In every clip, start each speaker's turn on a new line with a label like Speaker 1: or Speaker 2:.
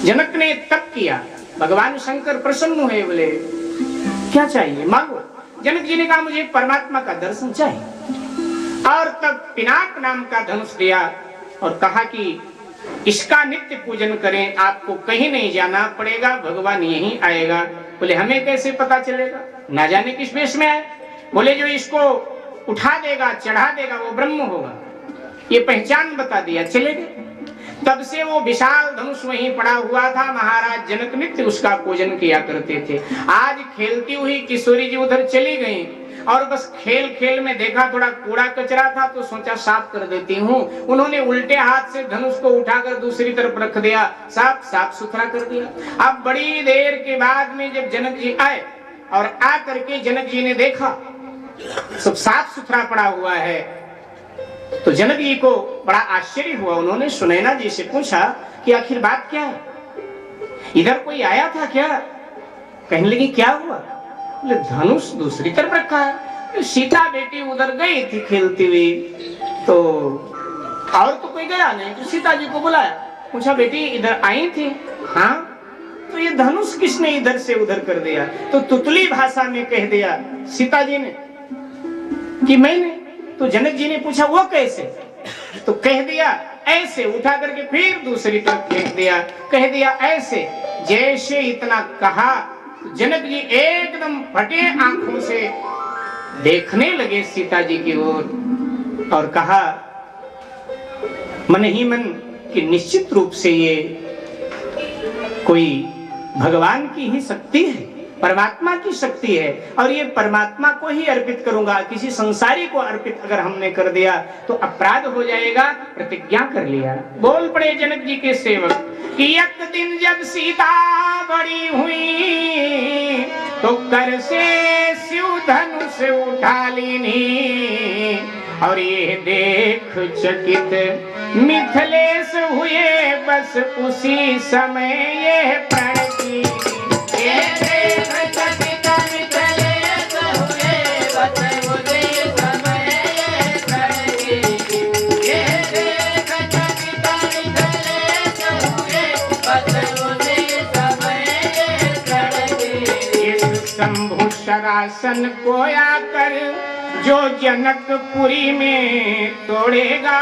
Speaker 1: जनक ने तप किया, भगवान शंकर प्रसन्न हुए, बोले क्या चाहिए मांगो। जनक जी ने कहा मुझे परमात्मा का दर्शन चाहिए। और तब पिनाक नाम का धनुष दिया और कहा कि इसका नित्य पूजन करें, आपको कहीं नहीं जाना पड़ेगा, भगवान यहीं आएगा। बोले हमें कैसे पता चलेगा, ना जाने किस वेश में आए। बोले जो इसको उठा देगा, चढ़ा देगा, वो ब्रह्म होगा, ये पहचान बता दिया, चले गए। तब से वो विशाल धनुष वहीं पड़ा हुआ था। महाराज जनक नित्य उसका पूजन किया करते थे। आज खेलती हुई किशोरी जी उधर चली गई और बस खेल खेल में देखा थोड़ा कूड़ा कचरा था तो सोचा साफ कर देती हूँ। उन्होंने उल्टे हाथ से धनुष को उठाकर दूसरी तरफ रख दिया, साफ सुथरा कर दिया। अब बड़ी देर के बाद में जब जनक जी आए और आ करके जनक जी ने देखा सब साफ सुथरा पड़ा हुआ है, तो जनक जी को बड़ा आश्चर्य हुआ। उन्होंने सुनैना जी से पूछा कि आखिर बात क्या है, इधर कोई आया था क्या? कहने लगी क्या हुआ? बोले धनुष दूसरी तरफ रखा है। सीता बेटी उधर गई थी खेलती हुई, तो और तो कोई गया नहीं, तो सीता जी को बुलाया, पूछा बेटी इधर आई थी? हाँ। तो ये धनुष किसने इधर से उधर कर दिया? तो तुतली भाषा में कह दिया सीता जी ने कि मैंने। तो जनक जी ने पूछा वो कैसे? तो कह दिया ऐसे, उठा करके फिर दूसरी तरफ फेंक दिया, कह दिया ऐसे। जैसे इतना कहा जनक जी एकदम फटे आंखों से देखने लगे सीता जी की ओर और कहा मन ही मन कि निश्चित रूप से ये कोई भगवान की ही शक्ति है, परमात्मा की शक्ति है, और ये परमात्मा को ही अर्पित करूंगा। किसी संसारी को अर्पित अगर हमने कर दिया तो अपराध हो जाएगा। प्रतिज्ञा कर लिया। बोल पड़े जनक जी के सेवक कि एक दिन जब सीता बड़ी हुई तो कर से शिव धनुष उठा लीनी, और ये देख चकित मिथिलेश हुए बस उसी समय ये प्रण की। ये देख चकित मिथिलेश हुए बस उसी समय ये प्रण की। ये देख चकित मिथिलेश हुए बस उसी समय ये प्रण की। इस शंभु शरासन को आकर जो जनकपुरी में तोड़ेगा,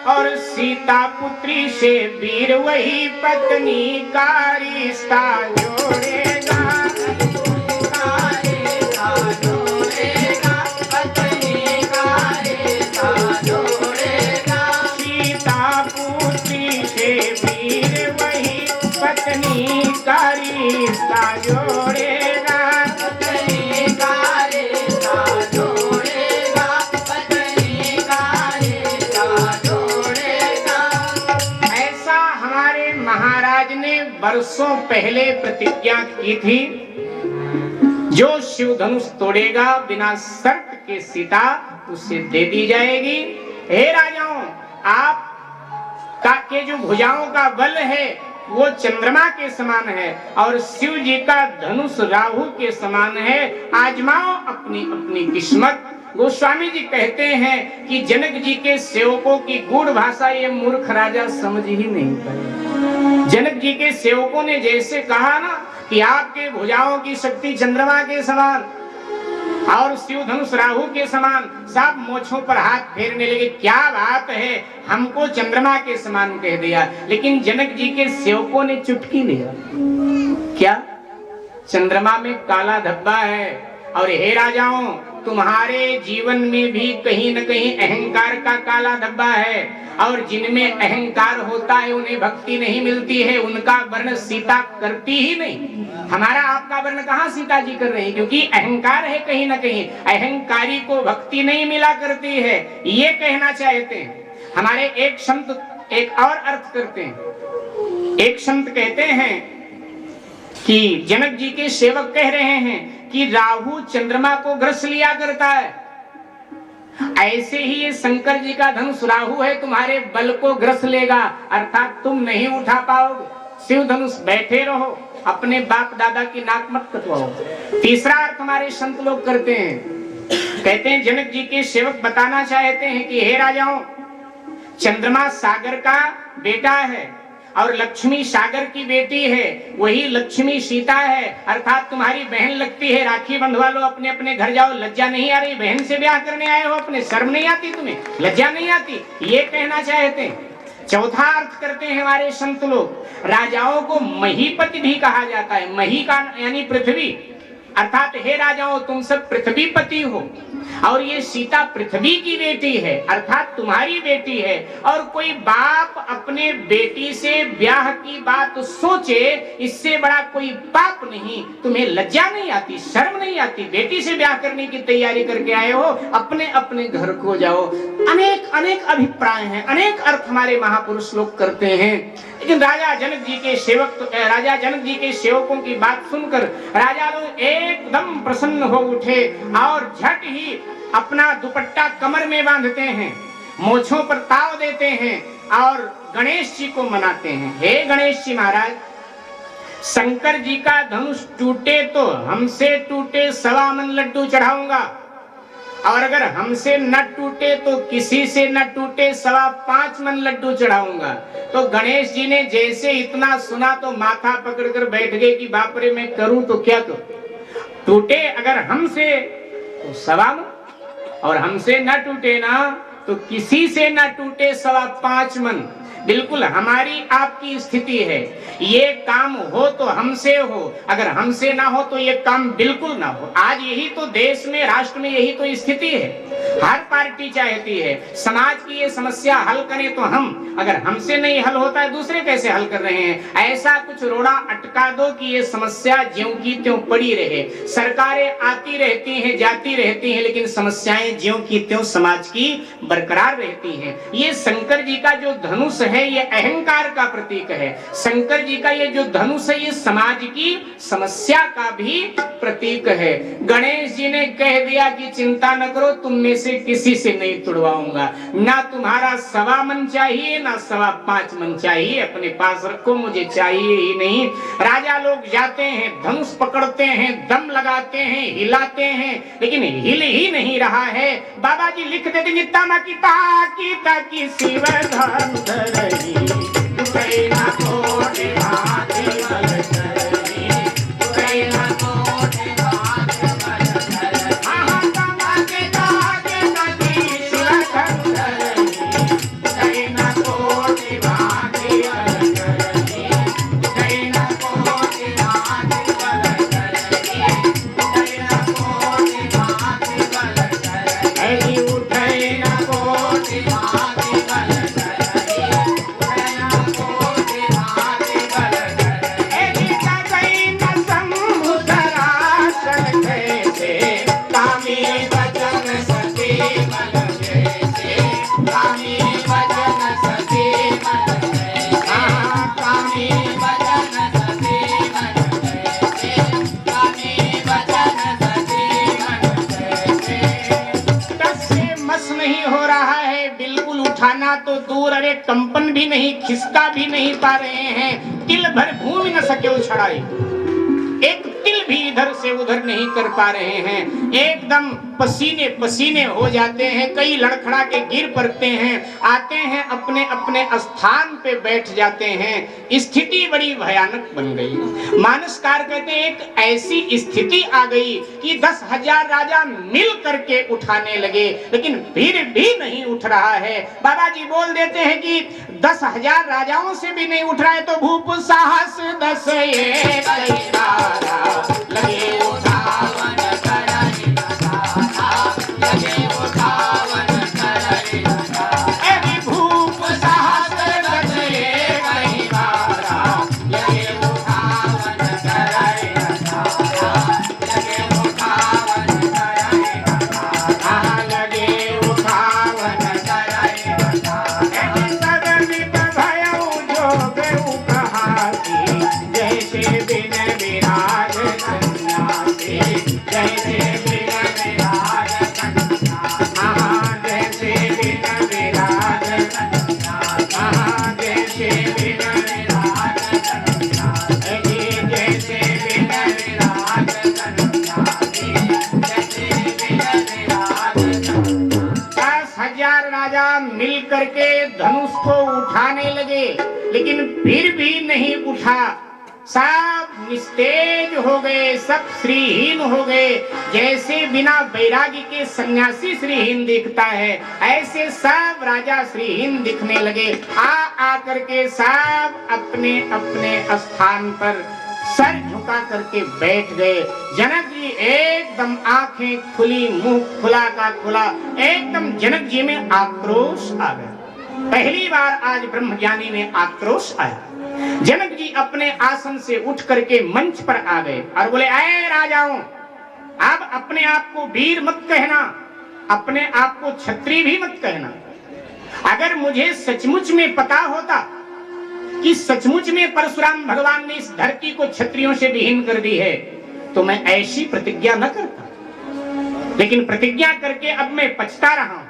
Speaker 1: और सीता पुत्री से वीर वही पत्नी का रिश्ता जोड़ेगा। सीता पुत्री से वीर वही पत्नी का रिश्ता जोड़ेगा। वर्षों पहले प्रतिज्ञा की थी, जो शिव धनुष तोड़ेगा बिना शर्त के सीता उसे दे दी जाएगी। हे राजाओं, आप का के जो भुजाओं का बल है वो चंद्रमा के समान है, और शिव जी का धनुष राहु के समान है। आजमाओ अपनी अपनी किस्मत। गोस्वामी जी कहते हैं कि जनक जी के सेवकों की गूढ़ भाषा ये मूर्ख राजा समझ ही नहीं पाए। जनक जी के सेवकों ने जैसे कहा ना कि आपके भुजाओं की शक्ति चंद्रमा के समान और शिव धनुष राहु के समान, सब मोछों पर हाथ फेरने लगे। क्या बात है, हमको चंद्रमा के समान कह दिया। लेकिन जनक जी के सेवकों ने चुटकी लिया, क्या चंद्रमा में काला धब्बा है। और हे राजाओं, तुम्हारे जीवन में भी कहीं न कहीं अहंकार का काला धब्बा है, और जिनमें अहंकार होता है उन्हें भक्ति नहीं मिलती है, उनका वर्ण सीता करती ही नहीं। हमारा आपका वर्ण कहाँ सीता जी कर रही, क्योंकि अहंकार है कहीं न कहीं। अहंकारी को भक्ति नहीं मिला करती है, ये कहना चाहते हैं। हमारे एक संत एक और अर्थ करते हैं। एक संत कहते हैं कि जनक जी के सेवक कह रहे हैं कि राहु चंद्रमा को ग्रस लिया करता है, ऐसे ही ये शंकर जी का धनुष राहु है, तुम्हारे बल को ग्रस लेगा, अर्थात तुम नहीं उठा पाओगे। शिव धनुष बैठे रहो, अपने बाप दादा की नाक मत कटवाओ। तीसरा अर्थ हमारे संत लोग करते हैं, कहते हैं जनक जी के सेवक बताना चाहते हैं कि हे राजाओं, चंद्रमा सागर का बेटा है, और लक्ष्मी सागर की बेटी है, वही लक्ष्मी सीता है, अर्थात तुम्हारी बहन लगती है। राखी बंधवा लो, अपने अपने घर जाओ। लज्जा नहीं आ रही? बहन से ब्याह करने आए हो अपने, शर्म नहीं आती तुम्हें? लज्जा नहीं आती? ये कहना चाहते हैं। चौथा अर्थ करते हैं हमारे संत लोग, राजाओं को महीपति भी कहा जाता है। मही का यानी पृथ्वी, अर्थात हे राजाओं तुम सब पृथ्वीपति हो, और ये सीता पृथ्वी की बेटी है, अर्थात तुम्हारी बेटी है। और कोई बाप अपने बेटी से ब्याह की बात सोचे, इससे बड़ा कोई पाप नहीं। तुम्हें लज्जा नहीं आती, शर्म नहीं आती? बेटी से ब्याह करने की तैयारी करके आए हो, अपने अपने घर को जाओ। अनेक अनेक अभिप्राय हैं, अनेक अर्थ हमारे महापुरुष लोग करते हैं। लेकिन राजा जनक जी के राजा जनक जी के सेवकों की बात सुनकर राजा लोग एकदम प्रसन्न हो उठे और झट ही अपना दुपट्टा कमर में बांधते हैं, मोछों पर ताव देते हैं और गणेश जी को मनाते हैं। हे गणेश जी महाराज, शंकर जी का धनुष टूटे तो हमसे टूटे 1.25 मन लड्डू चढ़ाऊंगा, और अगर हमसे न टूटे तो किसी से न टूटे 5.25 मन लड्डू चढ़ाऊंगा। तो गणेश जी ने जैसे इतना सुना तो माथा पकड़कर बैठ गए कि बाप रे, मैं करूं तो क्या करूं? टूटे अगर हमसे तो 1.25 मन, और हमसे न टूटे ना तो किसी से न टूटे 5.25 मन। बिल्कुल हमारी आपकी स्थिति है। ये काम हो तो हमसे हो, अगर हमसे ना हो तो ये काम बिल्कुल ना हो। आज यही तो देश में, राष्ट्र में यही तो स्थिति है। हर पार्टी चाहती है समाज की ये समस्या हल करें तो हम, अगर हमसे नहीं हल होता है दूसरे कैसे हल कर रहे हैं? ऐसा कुछ रोड़ा अटका दो कि ये समस्या ज्यों की त्यों पड़ी रहे। सरकारें आती रहती हैं, जाती रहती हैं, लेकिन समस्याएं ज्यों की त्यों समाज की बरकरार रहती हैं। ये शंकर जी का जो धनुष है, ये अहंकार का प्रतीक है। शंकर जी का ये जो धनुष है, ये समाज की समस्या का भी प्रतीक है। गणेश जी ने कह दिया कि चिंता न करो, तुम में से किसी से नहीं तुड़वाऊंगा। ना तुम्हारा 1.25 मन चाहिए, ना 5.25 मन चाहिए, अपने पास रखो, मुझे चाहिए ही नहीं। राजा लोग जाते हैं, धनुष पकड़ते हैं, दम लगाते हैं, हिलाते हैं, लेकिन हिल ही नहीं रहा है। बाबा जी लिख देते हैं, तामा की ताकी शिव धन धरही, तुकई ना कोटि भांति बल धरही, तुकई ना कोटि भांति बल धरही। आहा तामा के ताकी शिव धन धरही, तुकई ना कोटि भांति बल धरही, तुकई ना कोटि भांति बल धरही, तुकई ना कोटि भांति बल धरही। ऐ उठई ना कोटि भांति बल धरही, उठई ना कोटि भांति बल धरही। ऐ गीता गई न शंभु धरासन कैसे, कामी वचन सती बल जैसे, कामी वचन सती बल जैसे, कामी वचन सती बल जैसे, कामी वचन सती बल जैसे। टस से मस नहीं हो रहा है, बिल्कुल उठाना तो दूर, अरे कंपन भी नहीं, खिसका भी नहीं पा रहे हैं। तिल भर भूमि न सके उछड़ाई, एक तिल भी इधर से उधर नहीं कर पा रहे हैं। एकदम पसीने पसीने हो जाते हैं, कई लड़खड़ा के गिर पड़ते हैं, आते हैं अपने अपने स्थान पे बैठ जाते हैं। स्थिति बड़ी भयानक बन गई। मानसकार कहते हैं एक ऐसी स्थिति आ गई कि 10,000 राजा मिल करके उठाने लगे, लेकिन फिर भी नहीं उठ रहा है। बाबा जी बोल देते हैं कि 10,000 राजाओं से भी नहीं उठ रहा है, तो भूप साहस 10 एक लगे उठावन करहि नगारा, लगे उठावन करहि नगारा। ए भूप साहस 10 एक बारा, लगे उठावन करहि नगारा, लगे उठावन करहि नगारा, लगे उठावन करहि नगारा। सदन भयउ जोग उपहासी, जैसे बिन विराज सन्यासी, जैसे बिन विराज सन्यासी, जैसे बिन विराज सन्यासी, जैसे बिन विराज सन्यासी, जैसे बिन विराज सन्यासी, जैसे बिन विराज सन्यासी। 10,000 राजा मिल करके धनुष को उठाने लगे, लेकिन फिर भी नहीं उठा। सब निस्तेज हो गए, सब श्रीहीन हो गए। जैसे बिना वैरागी के सन्यासी श्रीहीन दिखता है, ऐसे सब राजा श्रीहीन दिखने लगे। आकर के सब अपने अपने स्थान पर सर झुका करके बैठ गए। जनक जी एकदम आंखें खुली, मुंह खुला का खुला, एकदम जनक जी में आक्रोश आ गया। पहली बार आज ब्रह्मज्ञानी में आक्रोश आया। जनक जी अपने आसन से उठ करके मंच पर आ गए और बोले, ऐ राजाओं, अब अपने आप को वीर मत कहना, अपने आप को क्षत्रिय भी मत कहना। अगर मुझे सचमुच में पता होता कि सचमुच में परशुराम भगवान ने इस धरती को क्षत्रियों से विहीन कर दी है, तो मैं ऐसी प्रतिज्ञा न करता। लेकिन प्रतिज्ञा करके अब मैं पछता रहा हूं।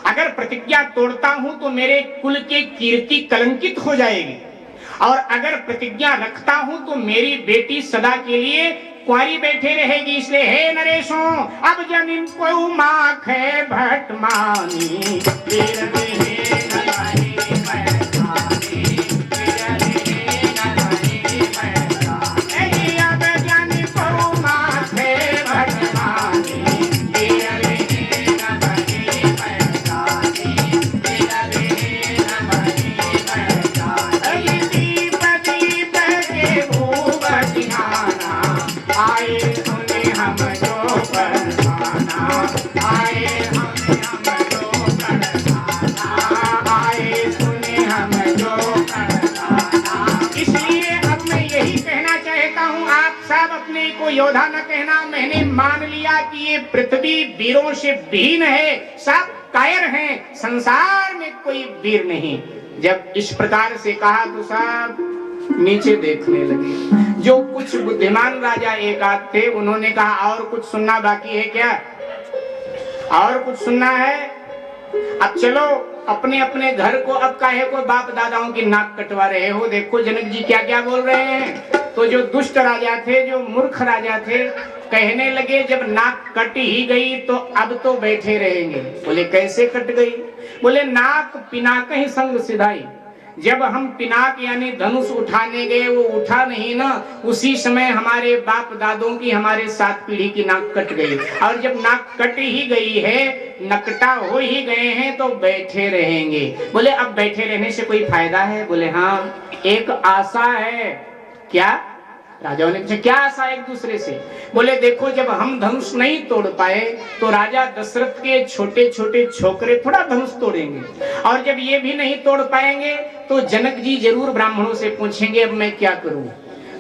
Speaker 1: अगर प्रतिज्ञा तोड़ता हूं तो मेरे कुल की कीर्ति कलंकित हो जाएगी, और अगर प्रतिज्ञा रखता हूं तो मेरी बेटी सदा के लिए कुंवारी बैठे रहेगी। इसलिए हे नरेशों, अब जमीन को माख है भट मानी, योद्धा न कहना। मैंने मान लिया कि ये पृथ्वी वीरों से विहीन है, सब कायर हैं, संसार में कोई वीर नहीं। जब इस प्रकार से कहा तो सब नीचे देखने लगे। जो कुछ बुद्धिमान राजा एक आध थे, उन्होंने कहा, और कुछ सुनना बाकी है क्या? और कुछ सुनना है? अब चलो अपने अपने घर को, अब काहे को बाप दादाओं की नाक कटवा रहे हो? देखो जनक जी क्या क्या बोल रहे हैं। तो जो दुष्ट राजा थे, जो मूर्ख राजा थे, कहने लगे, जब नाक कट ही गई तो अब तो बैठे रहेंगे। बोले कैसे कट गई? बोले नाक पिनाक ही संग सिधाई। जब हम पिनाक यानी धनुष उठाने गए, वो उठा नहीं ना, उसी समय हमारे बाप दादों की, हमारे 7 पीढ़ी की नाक कट गई। और जब नाक कट ही गई है, नकटा हो ही गए हैं, तो बैठे रहेंगे। बोले अब बैठे रहने से कोई फायदा है? बोले हाँ, एक आशा है। क्या? राजाओं ने पूछा क्या आशा एक दूसरे से? बोले देखो, जब हम धनुष नहीं तोड़ पाए तो राजा दशरथ के छोटे छोटे छोकरे थोड़ा धनुष तोड़ेंगे, और जब ये भी नहीं तोड़ पाएंगे तो जनक जी जरूर ब्राह्मणों से पूछेंगे अब मैं क्या करूं।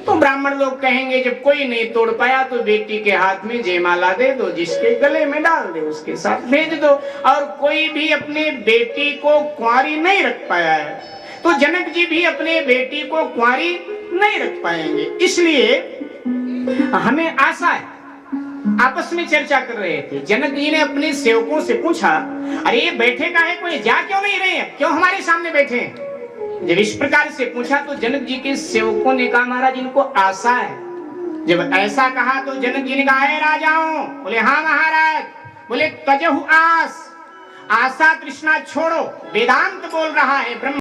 Speaker 1: तो ब्राह्मण लोग कहेंगे जब कोई नहीं तोड़ पाया तो बेटी के हाथ में जयमाला दे दो, जिसके गले में डाल दे उसके साथ भेज दो। और कोई भी अपने बेटी को कुंवारी नहीं रख पाया है तो जनक जी भी अपने बेटी को कुंवारी नहीं रख पाएंगे। इसलिए हमें आशा है। आपस में चर्चा कर रहे थे। जनक जी ने अपने सेवकों से पूछा, अरे ये बैठे का है, कोई जा क्यों नहीं रहे हैं, क्यों हमारे सामने बैठे हैं? जब इस प्रकार से पूछा तो जनक जी के सेवकों ने कहा, महाराज इनको आशा है। जब ऐसा कहा तो जनक जी ने कहा, है राजाओं? बोले हाँ महाराज। बोले तजहु आस, आशा तृष्णा छोड़ो, वेदांत बोल रहा है, ब्रह्म